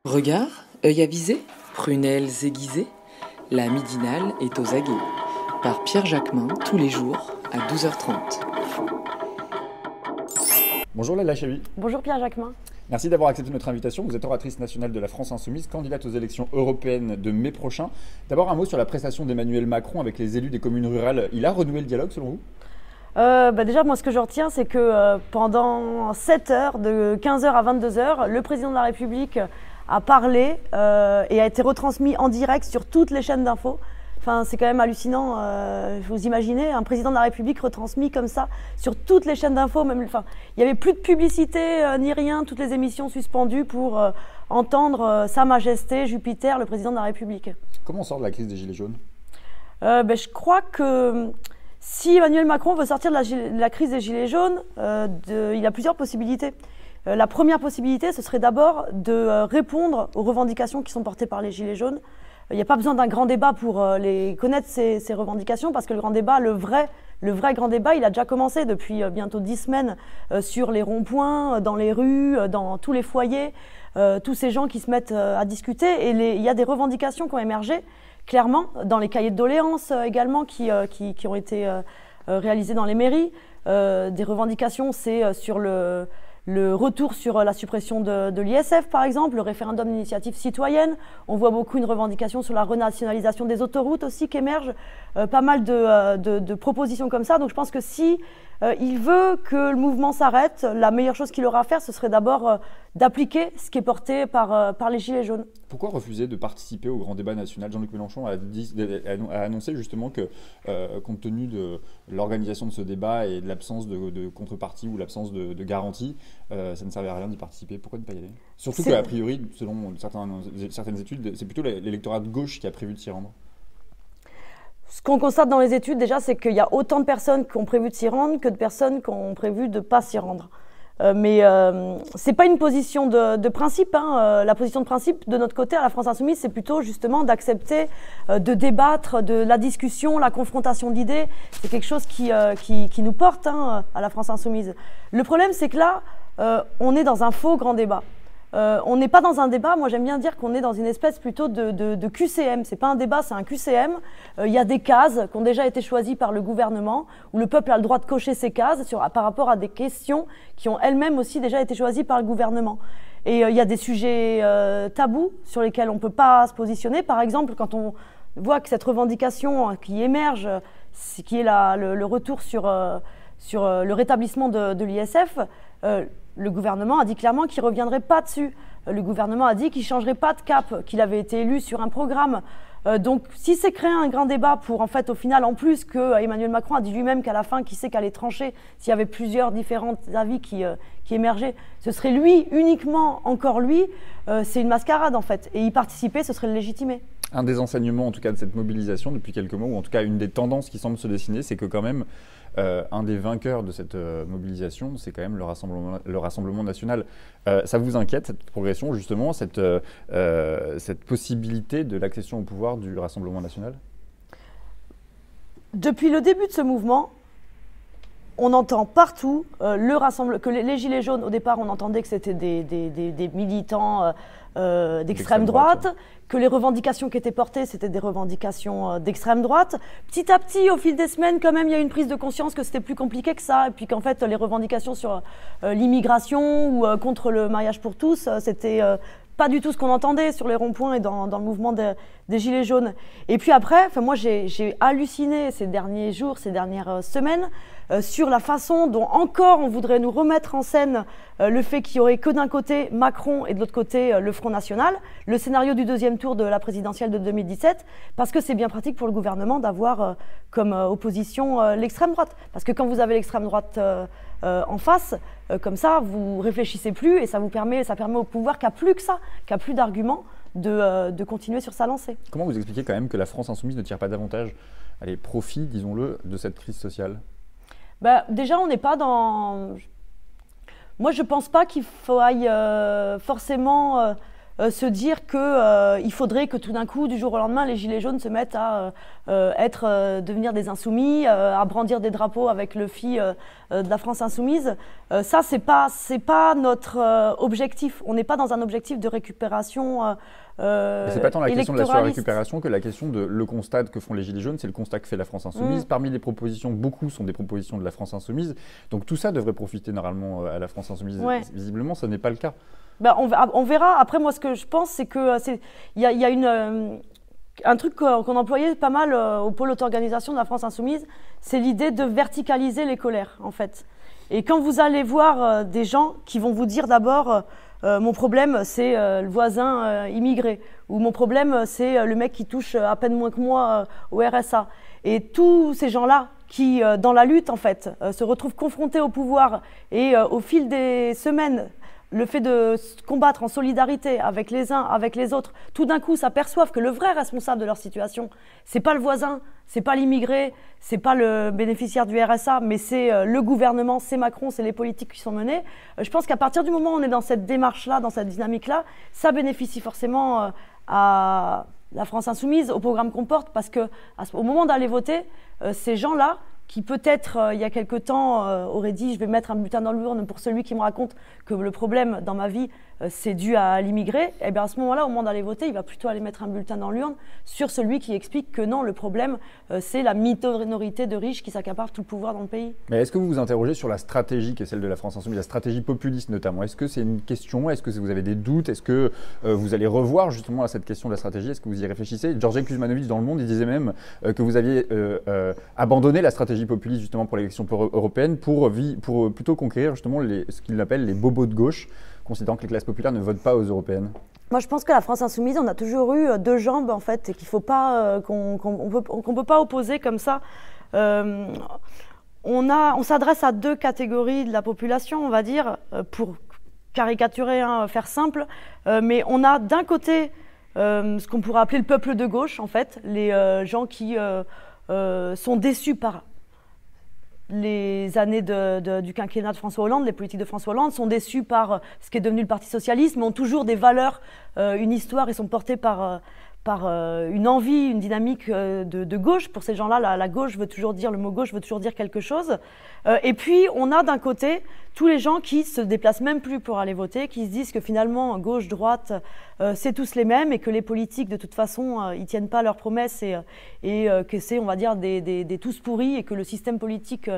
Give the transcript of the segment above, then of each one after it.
Regard, œil avisé, prunelles aiguisées, la midinale est aux aguets. Par Pierre Jacquemin, tous les jours, à 12h30. Bonjour Laila Chavi. Bonjour Pierre Jacquemin. Merci d'avoir accepté notre invitation. Vous êtes oratrice nationale de la France Insoumise, candidate aux élections européennes de mai prochain. D'abord un mot sur la prestation d'Emmanuel Macron avec les élus des communes rurales. Il a renoué le dialogue selon vous ? Déjà, moi, ce que je retiens, c'est que pendant 7 heures, de 15h à 22h, le président de la République a parlé et a été retransmis en direct sur toutes les chaînes d'infos. Enfin, c'est quand même hallucinant. Vous imaginez un président de la République retransmis comme ça sur toutes les chaînes d'infos. Il n'y avait plus de publicité ni rien, toutes les émissions suspendues pour entendre Sa Majesté Jupiter, le président de la République. Comment on sort de la crise des Gilets jaunes ? Je crois que si Emmanuel Macron veut sortir de la crise des Gilets jaunes, il a plusieurs possibilités. La première possibilité, ce serait d'abord de répondre aux revendications qui sont portées par les Gilets jaunes. Il n'y a pas besoin d'un grand débat pour connaître ces revendications, parce que le grand débat, le vrai grand débat, il a déjà commencé depuis bientôt 10 semaines sur les ronds-points, dans les rues, dans tous les foyers, tous ces gens qui se mettent à discuter. Et il y a des revendications qui ont émergé, clairement, dans les cahiers de doléances également, qui ont été réalisés dans les mairies. Des revendications, c'est sur le retour sur la suppression de l'ISF, par exemple, le référendum d'initiative citoyenne. On voit beaucoup une revendication sur la renationalisation des autoroutes aussi qui émerge. Pas mal de propositions comme ça. Donc je pense que si il veut que le mouvement s'arrête, la meilleure chose qu'il aura à faire, ce serait d'abord d'appliquer ce qui est porté par les Gilets jaunes. Pourquoi refuser de participer au grand débat national ? Jean-Luc Mélenchon a annoncé justement que, compte tenu de l'organisation de ce débat et de l'absence de contrepartie ou l'absence de garantie, ça ne servait à rien d'y participer. Pourquoi ne pas y aller ? Surtout qu'a priori, selon certaines études, c'est plutôt l'électorat de gauche qui a prévu de s'y rendre. Ce qu'on constate dans les études, déjà, c'est qu'il y a autant de personnes qui ont prévu de s'y rendre que de personnes qui ont prévu de ne pas s'y rendre. Mais ce n'est pas une position de principe. La position de principe de notre côté, à la France Insoumise, c'est plutôt justement d'accepter de débattre, de la discussion, la confrontation d'idées. C'est quelque chose qui nous porte à la France Insoumise. Le problème, c'est que là, on est dans un faux grand débat. On n'est pas dans un débat, moi j'aime bien dire qu'on est dans une espèce plutôt de QCM. C'est pas un débat, c'est un QCM. Il y a des cases qui ont déjà été choisies par le gouvernement, où le peuple a le droit de cocher ces cases par rapport à des questions qui ont elles-mêmes aussi déjà été choisies par le gouvernement. Et il y a des sujets tabous sur lesquels on ne peut pas se positionner. Par exemple, quand on voit que cette revendication qui émerge, qui est le retour sur le rétablissement de l'ISF, le gouvernement a dit clairement qu'il ne reviendrait pas dessus. Le gouvernement a dit qu'il ne changerait pas de cap, qu'il avait été élu sur un programme. Donc, si c'est créer un grand débat pour, en fait, au final, en plus que Emmanuel Macron a dit lui-même qu'à la fin, qui sait qu'elle allait trancher s'il y avait plusieurs différents avis qui émergeaient, ce serait lui, uniquement, encore lui. C'est une mascarade, en fait. Et y participer, ce serait le légitimer. Un des enseignements, en tout cas, de cette mobilisation depuis quelques mois, ou en tout cas une des tendances qui semble se dessiner, c'est que quand même, un des vainqueurs de cette mobilisation, c'est quand même le Rassemblement national. Ça vous inquiète, cette progression, justement, cette possibilité de l'accession au pouvoir du Rassemblement national ? Depuis le début de ce mouvement, on entend partout que les Gilets jaunes, au départ, on entendait que c'était des militants d'extrême droite, que les revendications qui étaient portées, c'était des revendications d'extrême droite. Petit à petit, au fil des semaines, quand même, il y a eu une prise de conscience que c'était plus compliqué que ça, et puis qu'en fait, les revendications sur l'immigration ou contre le mariage pour tous, c'était pas du tout ce qu'on entendait sur les ronds-points et dans le mouvement des Gilets jaunes. Et puis après, moi j'ai halluciné ces derniers jours, ces dernières semaines, sur la façon dont encore on voudrait nous remettre en scène le fait qu'il n'y aurait que d'un côté Macron et de l'autre côté le Front National, le scénario du deuxième tour de la présidentielle de 2017, parce que c'est bien pratique pour le gouvernement d'avoir comme opposition l'extrême droite. Parce que quand vous avez l'extrême droite en face, comme ça, vous réfléchissez plus et ça permet au pouvoir qui n'a plus que ça, qui n'a plus d'arguments, de continuer sur sa lancée. Comment vous expliquez quand même que la France Insoumise ne tire pas davantage profit, disons-le, de cette crise sociale ? Déjà, on n'est pas dans... Moi, je ne pense pas qu'il faille forcément se dire qu'il faudrait que tout d'un coup, du jour au lendemain, les gilets jaunes se mettent à devenir des insoumis, à brandir des drapeaux avec le FI de la France insoumise. Ça, c'est pas notre objectif. On n'est pas dans un objectif de récupération c'est pas tant la question de la sur-récupération que la question de le constat que font les Gilets jaunes, c'est le constat que fait la France insoumise. Parmi les propositions, beaucoup sont des propositions de la France insoumise. Donc tout ça devrait profiter normalement à la France insoumise. Visiblement, ce n'est pas le cas. Ben, on verra. Après, moi, ce que je pense, c'est que y a un truc qu'on employait pas mal au pôle auto-organisation de la France insoumise, c'est l'idée de verticaliser les colères, en fait. Et quand vous allez voir des gens qui vont vous dire d'abord mon problème, c'est le voisin immigré, ou mon problème, c'est le mec qui touche à peine moins que moi au RSA. Et tous ces gens-là qui, dans la lutte, en fait, se retrouvent confrontés au pouvoir et au fil des semaines, le fait de se combattre en solidarité avec les uns, avec les autres, tout d'un coup s'aperçoivent que le vrai responsable de leur situation, c'est pas le voisin, c'est pas l'immigré, c'est pas le bénéficiaire du RSA, mais c'est le gouvernement, c'est Macron, c'est les politiques qui sont menées. Je pense qu'à partir du moment où on est dans cette démarche-là, dans cette dynamique-là, ça bénéficie forcément à la France insoumise, au programme qu'on porte, parce qu'au moment d'aller voter, ces gens-là, qui peut-être, il y a quelque temps, aurait dit « je vais mettre un bulletin dans l'urne pour celui qui me raconte que le problème dans ma vie, c'est dû à l'immigré », et bien à ce moment-là, au moment d'aller voter, il va plutôt aller mettre un bulletin dans l'urne sur celui qui explique que non, le problème, c'est la minorité de riches qui s'accaparent tout le pouvoir dans le pays. Mais est-ce que vous vous interrogez sur la stratégie qui est celle de la France insoumise, la stratégie populiste notamment? Est-ce que c'est une question? Est-ce que vous avez des doutes? Est-ce que vous allez revoir justement à cette question de la stratégie? Est-ce que vous y réfléchissez? Georges Kuzmanovic dans Le Monde, il disait même que vous aviez abandonné la stratégie populiste justement pour l'élection européenne pour plutôt conquérir justement ce qu'il appelle les bobos de gauche, considérant que les classes populaires ne votent pas aux européennes. Moi, je pense que la France insoumise, on a toujours eu deux jambes en fait, et qu'il faut pas qu'on peut pas opposer comme ça. On s'adresse à deux catégories de la population, on va dire, pour caricaturer, faire simple. Mais on a d'un côté ce qu'on pourrait appeler le peuple de gauche, en fait, les gens qui sont déçus par les années du quinquennat de François Hollande, les politiques de François Hollande, sont déçus par ce qui est devenu le Parti socialiste, mais ont toujours des valeurs, une histoire, et sont portés par une envie, une dynamique de gauche. Pour ces gens-là, la gauche veut toujours dire, le mot gauche veut toujours dire quelque chose. Et puis, on a d'un côté tous les gens qui se déplacent même plus pour aller voter, qui se disent que finalement, gauche, droite, c'est tous les mêmes, et que les politiques, de toute façon, ils tiennent pas leurs promesses, et que c'est, on va dire, des tous pourris, et que le système politique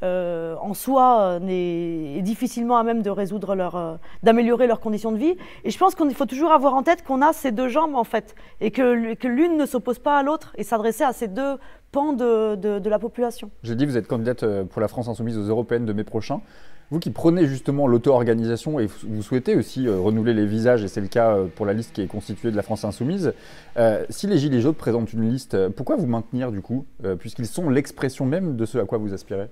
en soi est difficilement à même de résoudre d'améliorer leurs conditions de vie. Et je pense qu'il faut toujours avoir en tête qu'on a ces deux jambes en fait, et que l'une ne s'oppose pas à l'autre, et s'adresser à ces deux pans de la population. J'ai dit, vous êtes candidate pour la France insoumise aux européennes de mai prochain. Vous qui prenez justement l'auto-organisation et vous souhaitez aussi renouveler les visages, et c'est le cas pour la liste qui est constituée de la France insoumise, si les Gilets jaunes présentent une liste, pourquoi vous maintenir du coup, puisqu'ils sont l'expression même de ce à quoi vous aspirez?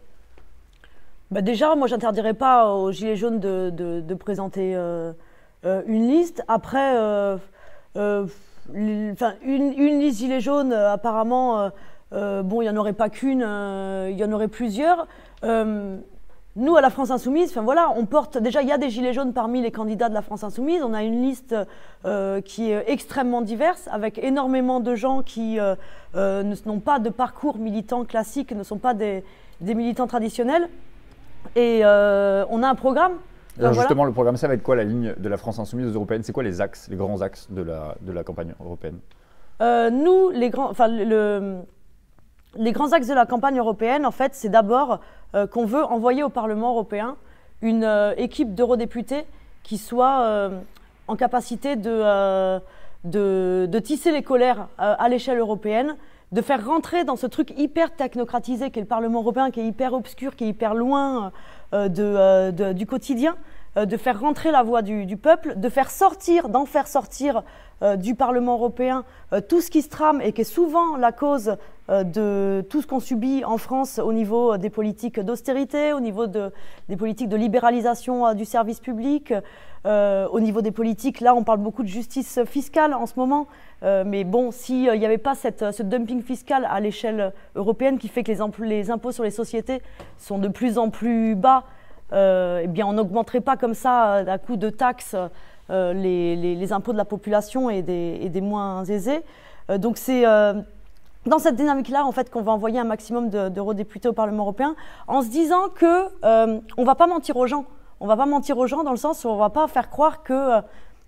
Bah déjà, moi, j'interdirais pas aux Gilets jaunes de présenter une liste. Après, une liste Gilets jaunes, apparemment, bon, il n'y en aurait pas qu'une, il y en aurait plusieurs. Nous, à la France insoumise, voilà, on porte déjà, il y a des Gilets jaunes parmi les candidats de la France insoumise. On a une liste qui est extrêmement diverse, avec énormément de gens qui n'ont pas de parcours militant classique, ne sont pas des militants traditionnels. Et on a un programme. Alors justement, le programme, ça va être quoi la ligne de la France insoumise aux européennes? C'est quoi les axes, les grands axes de la campagne européenne? Nous, les grands axes de la campagne européenne, en fait, c'est d'abord qu'on veut envoyer au Parlement européen une équipe d'eurodéputés qui soit en capacité de tisser les colères à l'échelle européenne, de faire rentrer dans ce truc hyper technocratisé qu'est le Parlement européen, qui est hyper obscur, qui est hyper loin du quotidien, de faire rentrer la voix du peuple, d'en faire sortir du Parlement européen tout ce qui se trame et qui est souvent la cause de tout ce qu'on subit en France au niveau des politiques d'austérité, au niveau des politiques de libéralisation du service public, au niveau des politiques, là on parle beaucoup de justice fiscale en ce moment, mais bon, s'il n'y avait pas ce dumping fiscal à l'échelle européenne qui fait que les impôts sur les sociétés sont de plus en plus bas, eh bien on n'augmenterait pas comme ça à coup de taxes les impôts de la population et des moins aisés. Donc c'est dans cette dynamique-là en fait, qu'on va envoyer un maximum d'eurodéputés au Parlement européen, en se disant qu'on ne va pas mentir aux gens. On ne va pas mentir aux gens dans le sens où on ne va pas faire croire que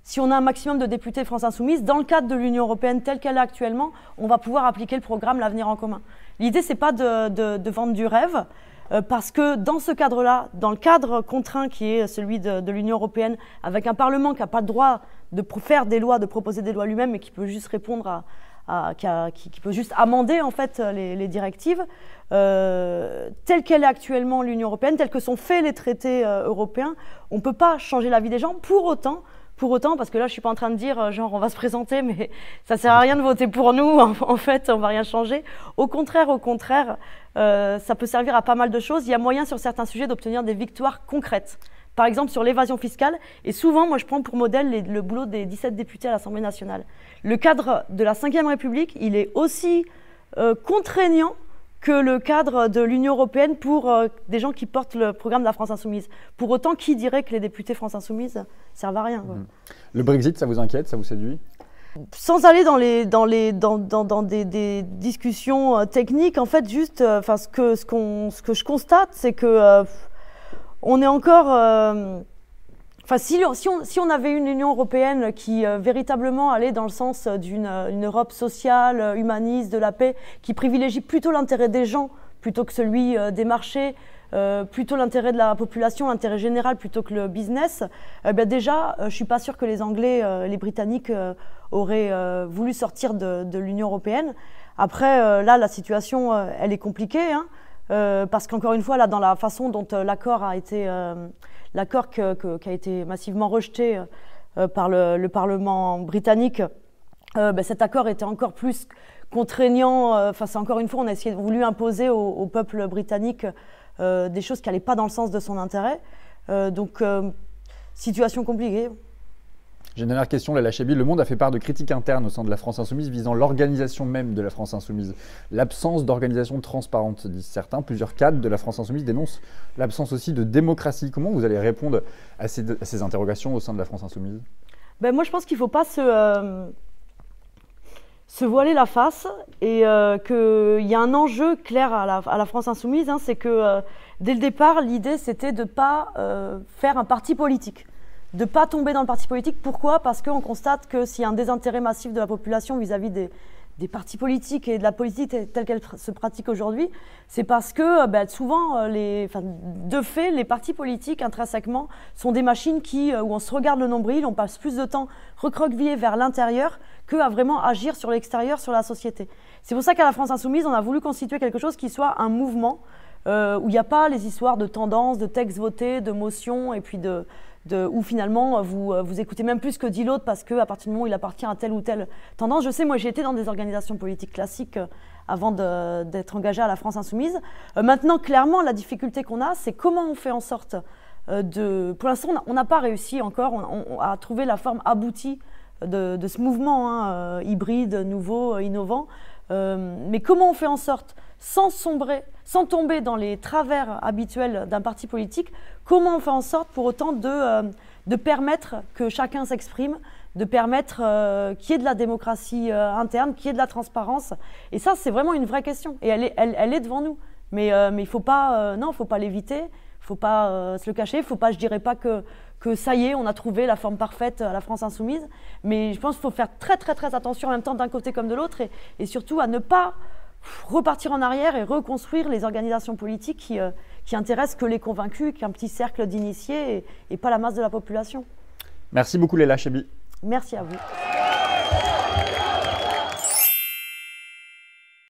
si on a un maximum de députés France Insoumise, dans le cadre de l'Union européenne telle qu'elle est actuellement, on va pouvoir appliquer le programme L'Avenir en commun. L'idée, ce n'est pas de vendre du rêve, parce que dans ce cadre-là, dans le cadre contraint qui est celui de l'Union européenne, avec un Parlement qui n'a pas le droit de faire des lois, de proposer des lois lui-même, mais qui peut juste répondre qui peut juste amender en fait les directives, telle qu'elle est actuellement l'Union européenne, telle que sont faits les traités européens, on ne peut pas changer la vie des gens pour autant, parce que là je ne suis pas en train de dire genre on va se présenter mais ça ne sert à rien de voter pour nous, en fait on ne va rien changer. Au contraire, ça peut servir à pas mal de choses. Il y a moyen sur certains sujets d'obtenir des victoires concrètes. Par exemple sur l'évasion fiscale, et souvent moi je prends pour modèle le boulot des 17 députés à l'Assemblée nationale. Le cadre de la Ve République, il est aussi contraignant que le cadre de l'Union européenne pour des gens qui portent le programme de la France Insoumise. Pour autant, qui dirait que les députés France Insoumise servent à rien, quoi. Le Brexit, ça vous inquiète, ça vous séduit ? Sans aller dans des discussions techniques, en fait, juste, ce que je constate, c'est que on est encore... si on avait une Union européenne qui véritablement allait dans le sens d'une Europe sociale, humaniste, de la paix, qui privilégie plutôt l'intérêt des gens plutôt que celui des marchés, plutôt l'intérêt de la population, l'intérêt général plutôt que le business, déjà, je ne suis pas sûre que les Anglais, les Britanniques auraient voulu sortir de l'Union européenne. Après, là, la situation, elle est compliquée, hein. Parce qu'encore une fois, là, dans la façon dont l'accord a été, qui a été massivement rejeté par le Parlement britannique, cet accord était encore plus contraignant. Encore une fois, on a voulu imposer au peuple britannique des choses qui n'allaient pas dans le sens de son intérêt. Situation compliquée. J'ai une dernière question, Leila Chaibi. Le Monde a fait part de critiques internes au sein de la France Insoumise visant l'organisation même de la France Insoumise. L'absence d'organisation transparente, disent certains. Plusieurs cadres de la France Insoumise dénoncent l'absence aussi de démocratie. Comment vous allez répondre à ces interrogations au sein de la France Insoumise ? Moi, je pense qu'il ne faut pas se voiler la face et qu'il y a un enjeu clair à la France Insoumise. Hein, c'est que dès le départ, l'idée, c'était de ne pas faire un parti politique. De ne pas tomber dans le parti politique. Pourquoi ? Parce qu'on constate que s'il y a un désintérêt massif de la population vis-à-vis des partis politiques et de la politique telle qu'elle se pratique aujourd'hui, c'est parce que souvent, de fait, les partis politiques intrinsèquement sont des machines où on se regarde le nombril, on passe plus de temps recroquevillé vers l'intérieur qu'à vraiment agir sur l'extérieur, sur la société. C'est pour ça qu'à la France Insoumise, on a voulu constituer quelque chose qui soit un mouvement où il n'y a pas les histoires de tendances, de textes votés, de motions et puis où finalement vous écoutez même plus que dit l'autre parce qu'à partir du moment où il appartient à telle ou telle tendance. Je sais, moi j'ai été dans des organisations politiques classiques avant d'être engagée à la France Insoumise. Maintenant, clairement, la difficulté qu'on a, c'est comment on fait en sorte pour l'instant, on n'a pas réussi encore à trouver la forme aboutie de ce mouvement hybride, nouveau, innovant. Mais comment on fait en sorte, sans tomber dans les travers habituels d'un parti politique, comment on fait en sorte pour autant de permettre que chacun s'exprime, de permettre qu'il y ait de la démocratie interne, qu'il y ait de la transparence. Et ça, c'est vraiment une vraie question. Et elle est devant nous. Mais il ne faut pas l'éviter, il ne faut pas se le cacher, je ne dirais pas que ça y est, on a trouvé la forme parfaite à la France Insoumise. Mais je pense qu'il faut faire très très très attention en même temps d'un côté comme de l'autre et surtout à ne pas repartir en arrière et reconstruire les organisations politiques qui intéressent que les convaincus, qu'un petit cercle d'initiés et pas la masse de la population. Merci beaucoup Leila Chaibi. Merci à vous.